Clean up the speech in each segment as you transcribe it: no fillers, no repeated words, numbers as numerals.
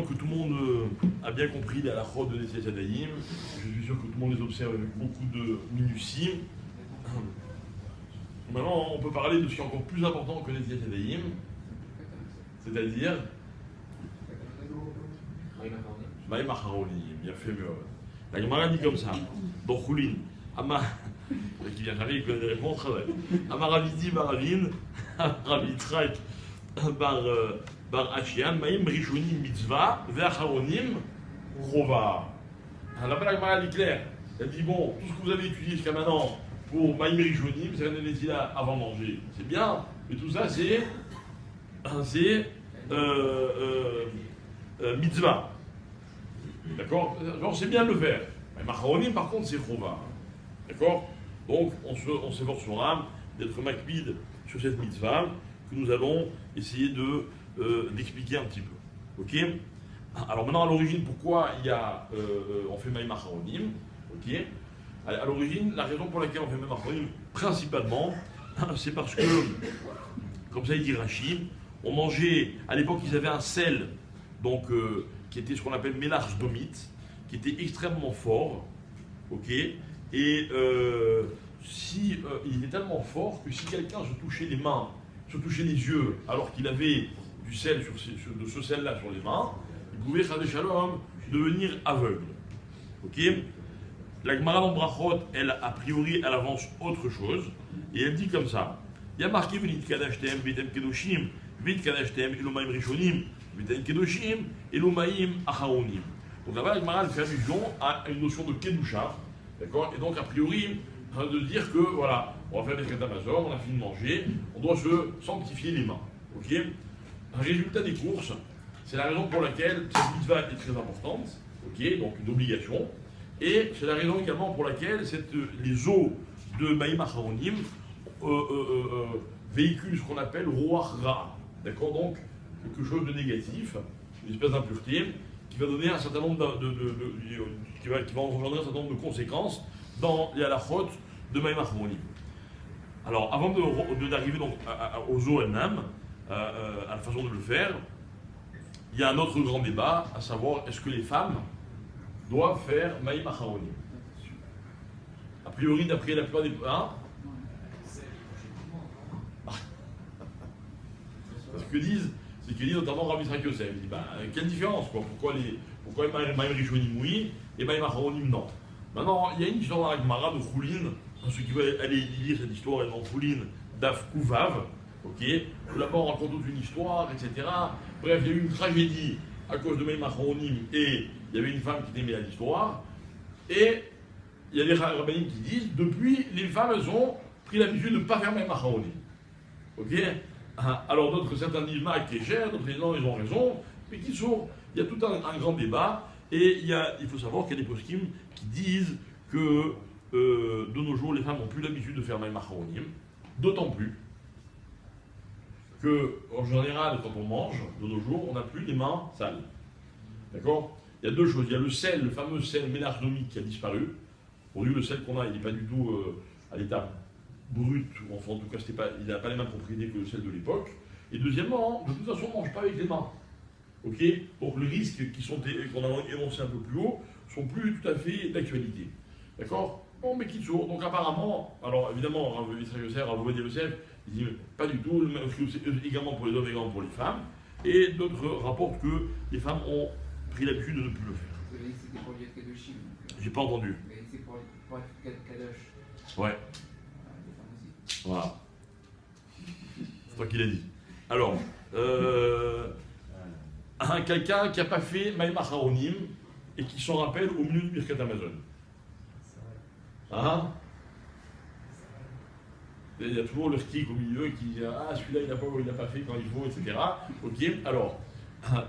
que tout le monde a bien compris la halachot de Netilat Yadayim. Je suis sûr que tout le monde les observe avec beaucoup de minutie. Maintenant, on peut parler de ce qui est encore plus important que Netilat Yadayim, c'est-à-dire Maïm Acharonim. Bien fait, mieux. La Gemara dit comme ça, dans Choulin, qui vient d'arriver, il connaît des réponses, Amaravidi Baravin, Ravitrak Bar Achian, Maïm Rishonim Mitzvah, Ve'acharonim Chova. Là-bas, la Gemara dit clair. Elle dit bon, tout ce que vous avez étudié jusqu'à maintenant pour Maïm Rishonim, c'est un Netilat avant manger. C'est bien, mais tout ça, c'est mitzvah. D'accord? Genre, c'est bien de le faire. Mais Macharonim, par contre, c'est Chova. D'accord? Donc, on s'efforcera d'être makpid sur cette mitzvah que nous allons essayer d'expliquer un petit peu. Ok? Alors maintenant, à l'origine, pourquoi on fait Maïm Acharonim? Ok? À l'origine, la raison pour laquelle on fait Maïm Acharonim, principalement, c'est parce que, comme ça il dit Rachid, on mangeait, à l'époque, ils avaient un sel, donc, qui était ce qu'on appelle mélarge domite, qui était extrêmement fort, ok? Et il était tellement fort que si quelqu'un se touchait les mains, se touchait les yeux, alors qu'il avait du sel de ce sel-là sur les mains, il pouvait, Chadé Shalom, devenir aveugle. Ok? La Gemara dans Brachot, elle, a priori, elle avance autre chose, et elle dit comme ça. Il y a marqué Venit Kadashtem, Betem Kedoshim, Vit Kadashtem, Elomaim Rishonim, Betem Kedoshim, Elomaim Acharonim. Donc là-bas, la Gemara fait allusion à une notion de Kedusha, d'accord? Et donc, a priori, de dire que, voilà, on va faire des Katamazor, on a fini de manger, on doit se sanctifier les mains. Ok? Un résultat des courses, c'est la raison pour laquelle cette mitzvah est très importante, ok? Donc une obligation. Et c'est la raison également pour laquelle les eaux de Maïm Acharonim véhiculent ce qu'on appelle Ruach Ra. D'accord? Donc, quelque chose de négatif, une espèce d'impureté, qui va donner un certain nombre qui va engendrer un certain nombre de conséquences dans les halachot de Maïm Acharonim. Alors, avant d'arriver donc aux eaux elles-mêmes, à la façon de le faire, il y a un autre grand débat, à savoir, est-ce que les femmes doivent faire Maïm Acharonim? A priori, d'après la plupart des... Hein? Ce que disent, c'est que dit notamment Rabbi Yitzhak Yosef. Il dit, quelle différence quoi? Pourquoi Maïm Rishonim oui et Maïm Acharonim non? Maintenant, il y a une histoire dans la Gemara de Choulin, ceux qui veulent aller lire cette histoire, elle est dans Choulin, Daf Kouvav, ok? Là-bas, on raconte toute une histoire, etc. Bref, il y a eu une tragédie à cause de Maïm Acharonim et il y avait une femme qui aimait l'histoire. Et il y a des rabbinim qui disent, depuis, les femmes, elles ont pris l'habitude de ne pas faire Maïm Acharonim. Ok? Alors d'autres, certains disent Ma'akecher, d'autres disent non, ils ont raison. Mais il y a tout un grand débat. Et il faut savoir qu'il y a des poskim qui disent que de nos jours, les femmes n'ont plus l'habitude de faire Maïm Acharonim. D'autant plus qu'en général, quand on mange, de nos jours, on n'a plus les mains sales. D'accord? Il y a deux choses. Il y a le sel, le fameux sel mélarge domique qui a disparu. Aujourd'hui, le sel qu'on a, il n'est pas du tout à l'état brut, ou enfin, en tout cas, il n'a pas les mêmes propriétés que le sel de l'époque. Et deuxièmement, de toute façon, on ne mange pas avec les mains. Ok? Donc, les risques qu'on a énoncés un peu plus haut sont plus tout à fait d'actualité. D'accord? Bon, mais Kitsour, donc apparemment, alors évidemment, Rav Yosef, il dit pas du tout, c'est également pour les hommes et également pour les femmes. Et d'autres rapportent que les femmes ont pris l'habitude de ne plus le faire. Vous avez dit que c'était pour les Kadoshim. J'ai pas entendu. Mais c'est pour être Kadosh. Ouais. Les femmes aussi. Voilà. C'est toi qui l'as dit. Alors, quelqu'un qui n'a pas fait Maïm Acharonim et qui s'en rappelle au milieu du Birkat Amazon. Hein? Il y a toujours le stick au milieu qui dit ah celui-là il n'a pas fait quand il faut, etc. Ok, alors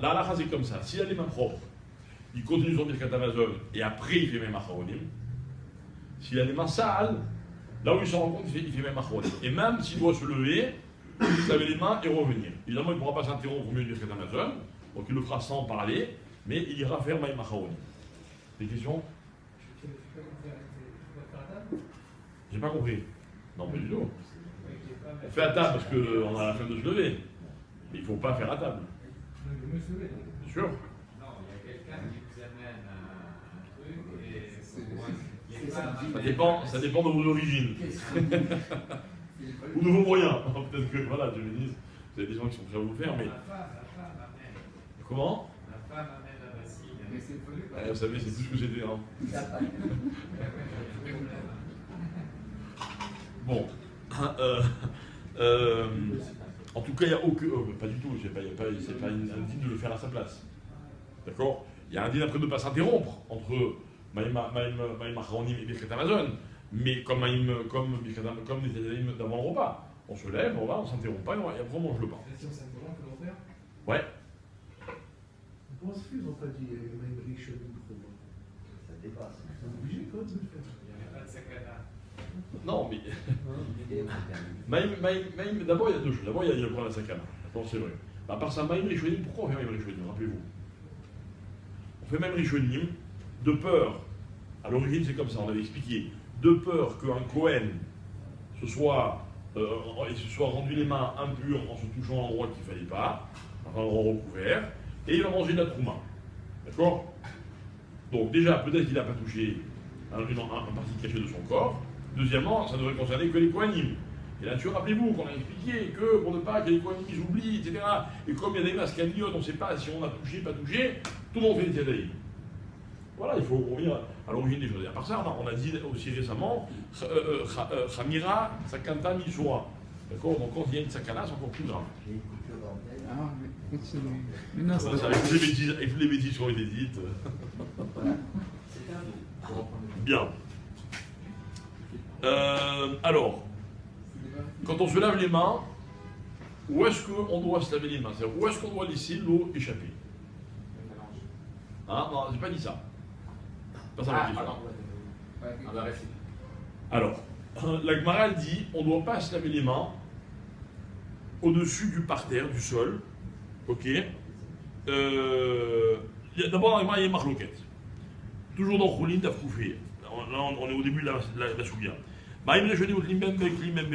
la halakha c'est comme ça. S'il a les mains propres, il continue son Birkat Amazon et après il fait Maïm Acharonim. S'il a les mains sales, là où il s'en rend compte, il fait Maïm Acharonim. Et même s'il doit se lever, laver les mains et revenir. Évidemment, il ne pourra pas s'interrompre au milieu du Birkat Amazon, donc il le fera sans parler, mais il ira faire Maïm Acharonim. Des questions? J'ai pas compris. Non, pas du tout. On fait à table parce qu'on a la flemme de se lever. Mais il ne faut pas faire à table. Bien sûr. Ça dépend de vos origines. Ou de vos moyens. Peut-être que, voilà, je me dis, vous avez des gens qui sont prêts à vous le faire, mais. Comment? La femme amène la bassine. Vous savez, c'est tout ce que c'était. Hein. Bon. En tout cas, il n'y a aucun. Pas du tout, c'est pas indigne de le faire à sa place. D'accord? Il y a un indigne après de ne pas s'interrompre entre Maïm Acharonim et Birkat Amazon, mais comme les Tadaïm d'avant le repas. On se lève, on va, on ne s'interrompt pas et après on mange le pain. Si on s'interrompt, on peut le faire. Ouais. Comment ça se fait, ils n'ont pas dit Maïm Rishonim pour moi? Ça dépasse. Ils sont obligés quand même de le faire. Il n'y avait pas de sakana. Non, mais. D'abord, il y a deux choses. D'abord, il y a le problème de la sakana. D'accord, c'est vrai. À part ça, Maïm Rishonim, pourquoi on fait Maïm Rishonim? Rappelez-vous. On fait Maïm Rishonim de peur. À l'origine, c'est comme ça, on avait expliqué. De peur qu'un Kohen se soit rendu les mains impures en se touchant à l'endroit qu'il ne fallait pas, enfin l'endroit recouvert, et il va manger de la trouma. D'accord? Donc déjà, peut-être qu'il n'a pas touché un partie cachée de son corps. Deuxièmement, ça ne devrait concerner que les Kohanim. Et là-dessus, rappelez-vous qu'on a expliqué que pour ne pas que les Kohanim ils oublient, etc. Et comme il y a des masques cagnottes, on ne sait pas si on a touché, pas touché, tout le monde fait des Tadaïm. Voilà, il faut revenir à l'origine des choses. Et à part ça, on a dit aussi récemment Chamira, Sakanta, Misura. D'accord? Donc quand il y a une sakana, c'est encore plus grave. Ah, mais continue. Mais non, c'est pas Avec toutes les bêtises qui ont été dites. Bien. Alors, quand on se lave les mains, où est-ce qu'on doit se laver les mains? C'est-à-dire, où est-ce qu'on doit laisser l'eau échapper? Hein? Non, j'ai pas dit ça. Pas ça la question. Alors, la Gemara dit, on ne doit pas se laver les mains au-dessus du parterre, du sol. Ok. D'abord, dans la Gemara, il y a une marloquette. Toujours dans Choulin d'Afkoufé. Là, on est au début de la Sougia. Maïm Rechonim Otlim Ben Bekli Ben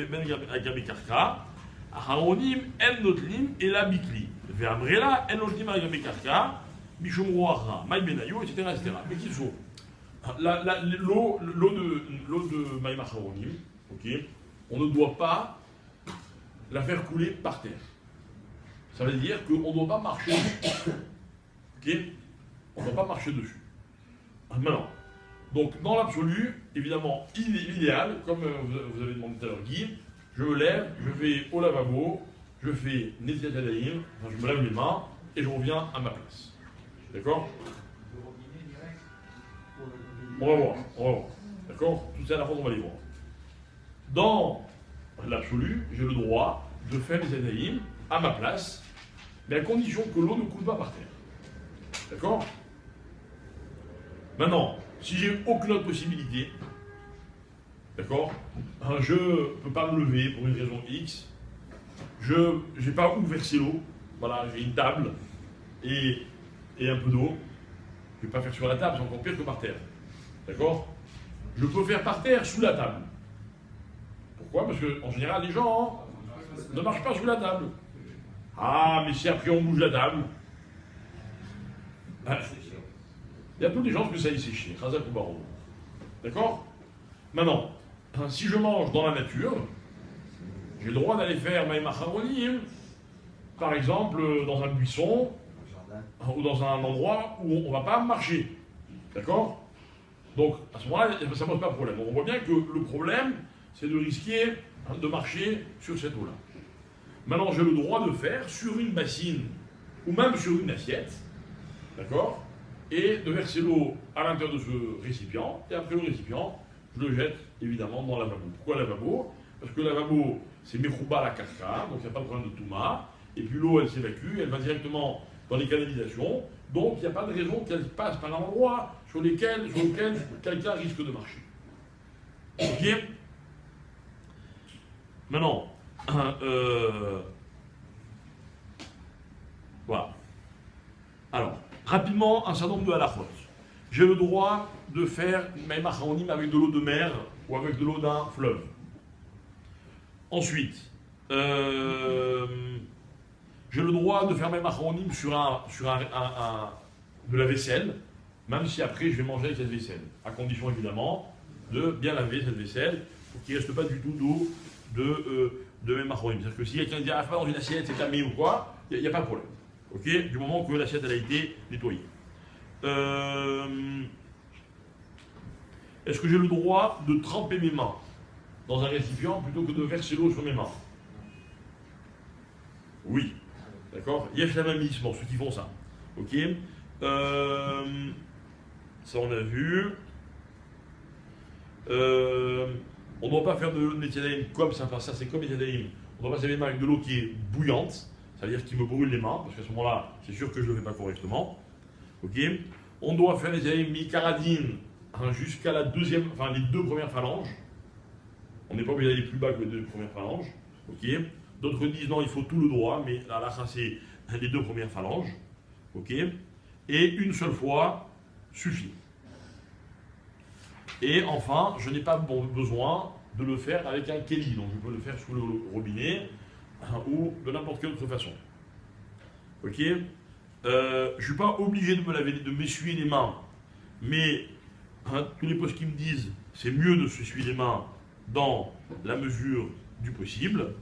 Agabi Karka. Aharonim En Notlim et la Bikli. Ve'amrela En Notlim Agabi Karka. Bishum Roacha, Maïm Benayo, etc. Mais qui sont l'eau de Maïm Acharonim, ok, on ne doit pas la faire couler par terre. Ça veut dire qu'on ne doit pas marcher dessus. Ok? On ne doit pas marcher dessus. Maintenant, donc dans l'absolu, évidemment, l'idéal, comme vous avez demandé tout à l'heure, Guy, je me lève, je vais au lavabo, je fais Netilat Yadayim, je me lave les mains et je reviens à ma place. D'accord? On va voir. D'accord? Tout ça à la fois, on va les voir. Dans l'absolu, j'ai le droit de faire les Yadayim à ma place, mais à condition que l'eau ne coule pas par terre. D'accord? Maintenant, si j'ai aucune autre possibilité, d'accord, je ne peux pas me lever pour une raison X, je n'ai pas où verser l'eau, voilà, j'ai une table et un peu d'eau, je ne vais pas faire sur la table, c'est encore pire que par terre, d'accord? Je peux faire par terre sous la table. Pourquoi? Parce qu'en général, les gens ne marchent pas sous la table. Ah, mais si après on bouge la table, il y a tous les gens que ça y est séché, Razak ou Barreau. D'accord? Maintenant, si je mange dans la nature, j'ai le droit d'aller faire Maïm Acharonim, par exemple, dans un buisson, ou dans un endroit où on ne va pas marcher. D'accord? Donc, à ce moment-là, ça ne pose pas de problème. Donc, on voit bien que le problème, c'est de risquer de marcher sur cette eau-là. Maintenant, j'ai le droit de faire sur une bassine, ou même sur une assiette, d'accord? Et de verser l'eau à l'intérieur de ce récipient, et après le récipient, je le jette évidemment dans le lavabo. Pourquoi le lavabo? Parce que le lavabo, c'est Mechouba la Karka, donc il n'y a pas de problème de Touma, et puis l'eau, elle s'évacue, elle va directement dans les canalisations, donc il n'y a pas de raison qu'elle passe par un endroit sur lequel quelqu'un risque de marcher. Ok? Maintenant, voilà. Alors, rapidement, un certain nombre de halachot. J'ai le droit de faire Maïm Acharonim avec de l'eau de mer ou avec de l'eau d'un fleuve. Ensuite, j'ai le droit de faire Maïm Acharonim sur de la vaisselle, même si après je vais manger avec cette vaisselle. À condition évidemment de bien laver cette vaisselle pour qu'il ne reste pas du tout d'eau de même maronim. C'est-à-dire que si quelqu'un dit ah, dans une assiette, c'est tamé ou quoi, il n'y a pas de problème. Ok, du moment que l'assiette elle a été nettoyée. Est-ce que j'ai le droit de tremper mes mains dans un récipient plutôt que de verser l'eau sur mes mains? Oui. D'accord? Yesh la mamis, bon, ceux qui font ça. Ok? Ça on a vu. On ne doit pas faire de Netiadaim comme ça, ça c'est comme Netiadaim. On ne doit pas servir les mains avec de l'eau qui est bouillante, c'est-à-dire qui me brûle les mains, parce qu'à ce moment-là, c'est sûr que je ne le fais pas correctement. Ok? On doit faire Netiadaim mi-karadine jusqu'à la deuxième, enfin les deux premières phalanges. On n'est pas obligé d'aller plus bas que les deux premières phalanges. Ok? D'autres disent non, il faut tout le doigt, mais là ça c'est les deux premières phalanges. Ok? Et une seule fois suffit. Et enfin, je n'ai pas besoin de le faire avec un kéli, donc je peux le faire sous le robinet ou de n'importe quelle autre façon. Ok? Je ne suis pas obligé de me laver, de m'essuyer les mains, mais tous les postes qui me disent c'est mieux de s'essuyer les mains dans la mesure du possible.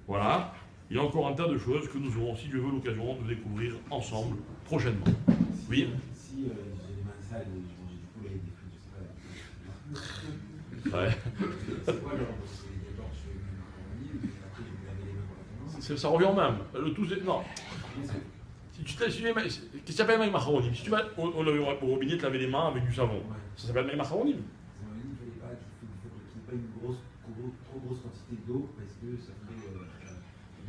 Voilà. Il y a encore un tas de choses que nous aurons, si Dieu veut, l'occasion de découvrir ensemble prochainement. Oui. Si j'ai les mains sales et je mange du poulet avec des frites, je sais pas. Ouais. C'est quoi genre d'abord je fais une macaroni, mais après je vais laver les mains correctement. Ça revient au même. Le tout, non. Si tu t'essuies les mains, qu'est-ce qui s'appelle maï macharonim? Si tu vas au robinet te laver les mains avec du savon, ça s'appelle maï macharonim. Ça m'a dit qu'il ne fallait pas qu'il n'y ait pas une trop grosse quantité d'eau parce que ça fait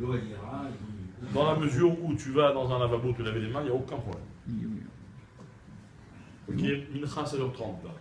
l'eau elle ira. Dans la mesure où tu vas dans un lavabo te laver les mains, il n'y a aucun problème. Ok, mincha 16h30 là.